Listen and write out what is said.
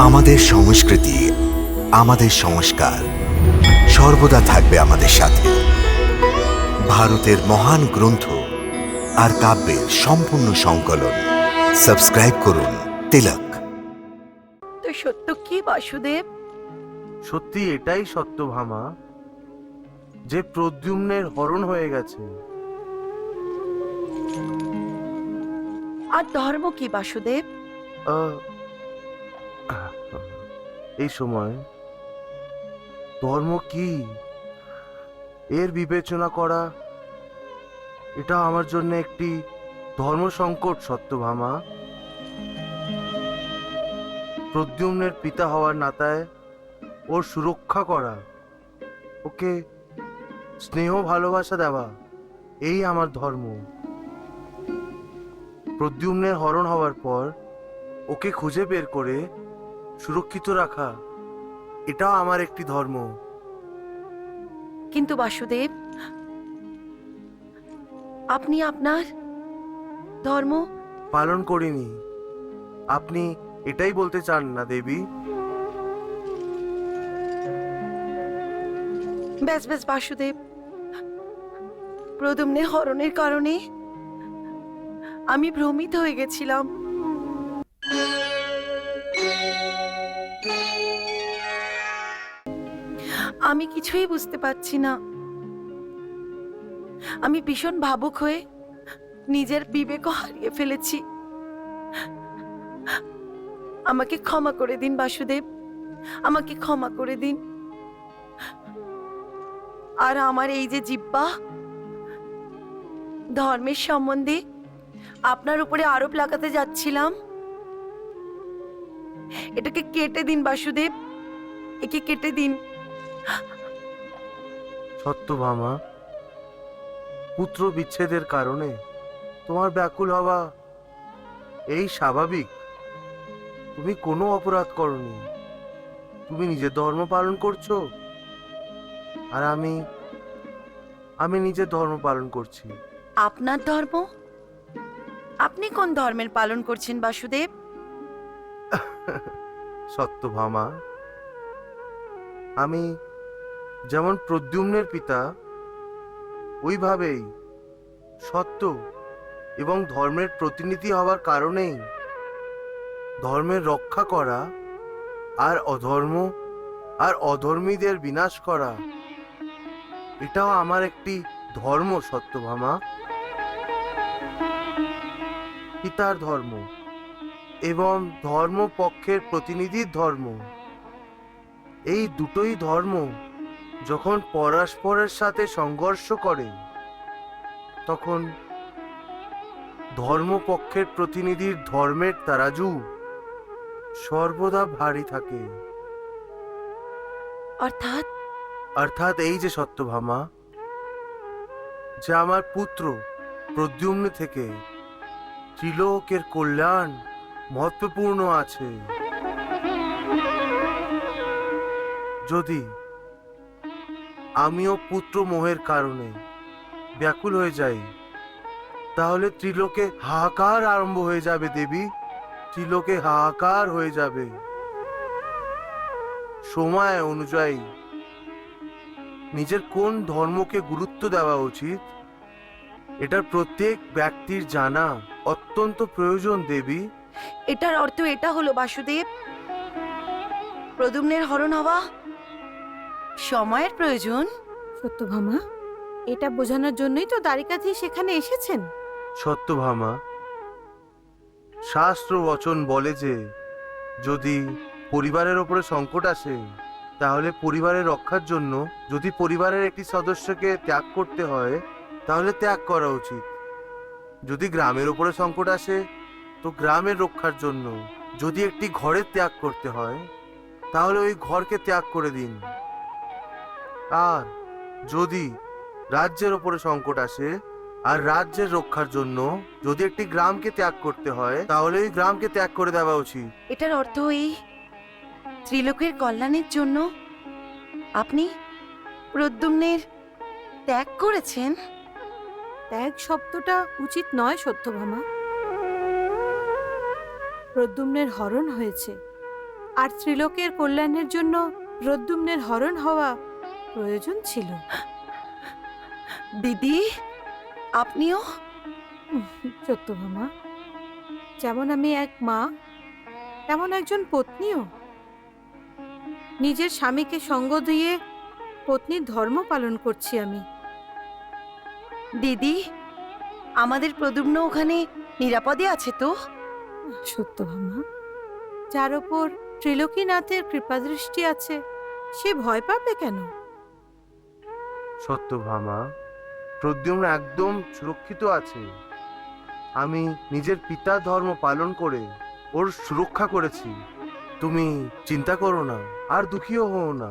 আমাদের সংস্কৃতি, আমাদের সংস্কার সর্বদা থাকবে আমাদের সাথে। ভারতের মহান গ্রন্থ আর কাব্যের সম্পূর্ণ সংকলন। সাবস্ক্রাইব করুন তিলক। তো সত্য কি বাসুদেব? সত্যি এটাই সত্যভামা যে প্রদ্যুম্নের হরণ হয়ে গেছে। আর ধর্ম কি বাসুদেব? আহ, এই সময় ধর্ম কি এর বিবেচনা করা, এটা আমার জন্য একটি ধর্ম সংকট। সত্যভামা, প্রদ্যুম্নের পিতা হওয়ার নাতায় ওর সুরক্ষা করা, ওকে স্নেহ ভালোবাসা দেওয়া, এই আমার ধর্ম। প্রদ্যুম্নের হরণ হওয়ার পর ওকে খুঁজে বের করে সুরক্ষিত রাখা, এটাও আমার একটি ধর্ম। কিন্তু বাসুদেব, আপনি আপনার ধর্ম পালন করিনি, আপনি এটাই বলতে চান না দেবী? ব্যাস ব্যাস বাসুদেব, প্রদ্যুম্নের হরণের কারণে আমি ভ্রমিত হয়ে গেছিলাম। আমি কিছুই বুঝতে পারছি না। আমি ভীষণ ভাবুক হয়ে নিজের বিবেক হারিয়ে ফেলেছি। আমাকে ক্ষমা করে দিন বাসুদেব, আমাকে ক্ষমা করে দিন। আর আমার এই যে জিহ্বা ধর্মের সম্বন্ধে আপনার উপরে আরোপ লাগাতে যাচ্ছিলাম, এটাকে কেটে দিন বাসুদেব, একে কেটে দিন। সত্যভামা, পুত্র বিচ্ছেদের কারণে তোমার ব্যাকুল হওয়া এই স্বাভাবিক। তুমি কোনো অপরাধ করনি, তুমি নিজের ধর্ম পালন করছো, আর আমি নিজের ধর্ম পালন করছি। আপনার ধর্ম? আপনি কোন ধর্মের পালন করছেন বাসুদেব? সত্যভামা, আমি যেমন প্রদ্যুম্নের পিতা, ওইভাবেই সত্য এবং ধর্মের প্রতিনিধি হওয়ার কারণেই ধর্মের রক্ষা করা আর অধর্মীদের বিনাশ করা, এটাও আমার একটি ধর্ম। সত্যভামা, পিতার ধর্ম এবং ধর্ম পক্ষের প্রতিনিধির ধর্ম, এই দুটোই ধর্ম যখন পরস্পরের সাথে সংঘর্ষ করে, তখন ধর্মপক্ষের প্রতিনিধির ধর্মের তারাজু সর্বদা ভারী থাকে। অর্থাৎ এই যে সত্যভামা, যে আমার পুত্র প্রদ্যুম্ন থেকে ত্রিলোকের কল্যাণ মহত্বপূর্ণ আছে। যদি আমিও পুত্র মোহের কারণে ব্যাকুল হয়ে যাই, তাহলে ত্রিলোকে হাহাকার আরম্ভ হয়ে যাবে দেবী, ত্রিলোকে হাহাকার হয়ে যাবে। সময় অনুযায়ী নিজের কোন ধর্মকে গুরুত্ব দেওয়া উচিত, এটার প্রত্যেক ব্যক্তির জানা অত্যন্ত প্রয়োজন দেবী। এটার অর্থ এটা হলো বাসুদেব, প্রদ্যুম্নের হরণ হওয়া সময়ের প্রয়োজন। সত্যভামা, এটা বোঝানোর জন্যই তো দ্বারিকাধীশ সেখানে এসেছেন। সত্যভামা, শাস্ত্র বচন বলে যে যদি পরিবারের ওপরে সংকট আসে, তাহলে পরিবারের রক্ষার জন্য যদি পরিবারের একটি সদস্যকে ত্যাগ করতে হয়, তাহলে ত্যাগ করা উচিত। যদি গ্রামের ওপরে সংকট আসে, তো গ্রামের রক্ষার জন্য যদি একটি ঘরের ত্যাগ করতে হয়, তাহলে ওই ঘরকে ত্যাগ করে দিন। আর যদি রাজ্যের ওপরে সংকট আসে আর রাজ্যের রক্ষার জন্য যদি একটি গ্রামকে ত্যাগ করতে হয়, তাহলে ওই গ্রামকে ত্যাগ করে দেওয়া উচিত। এটার অর্থ এই ত্রিলোকের কল্যাণের জন্য আপনি প্রদ্যুম্নের ত্যাগ করেছেন। ত্যাগ শব্দটা উচিত নয় সত্যভামা। প্রদ্যুম্নের হরণ হয়েছে, আর ত্রিলোকের কল্যাণের জন্য প্রদ্যুম্নের হরণ হওয়া প্রয়োজন ছিল। দিদি আপনিও? সত্যভামা, যেমন আমি এক মা, তেমন একজন পত্নীও। নিজের স্বামীকে সঙ্গ দিয়ে পত্নীর ধর্ম পালন করছি আমি। দিদি আমাদের প্রদ্যুম্ন ওখানে নিরাপদে আছে তো? সত্যভামা, যার ওপর ত্রিলোকীনাথের কৃপাদৃষ্টি আছে, সে ভয় পাবে কেন? সত্যভামা, প্রদ্যুম্ন একদম সুরক্ষিত আছে। আমি নিজের পিতার ধর্ম পালন করে ওর সুরক্ষা করেছি। তুমি চিন্তা করো না, আর দুঃখীও হও না।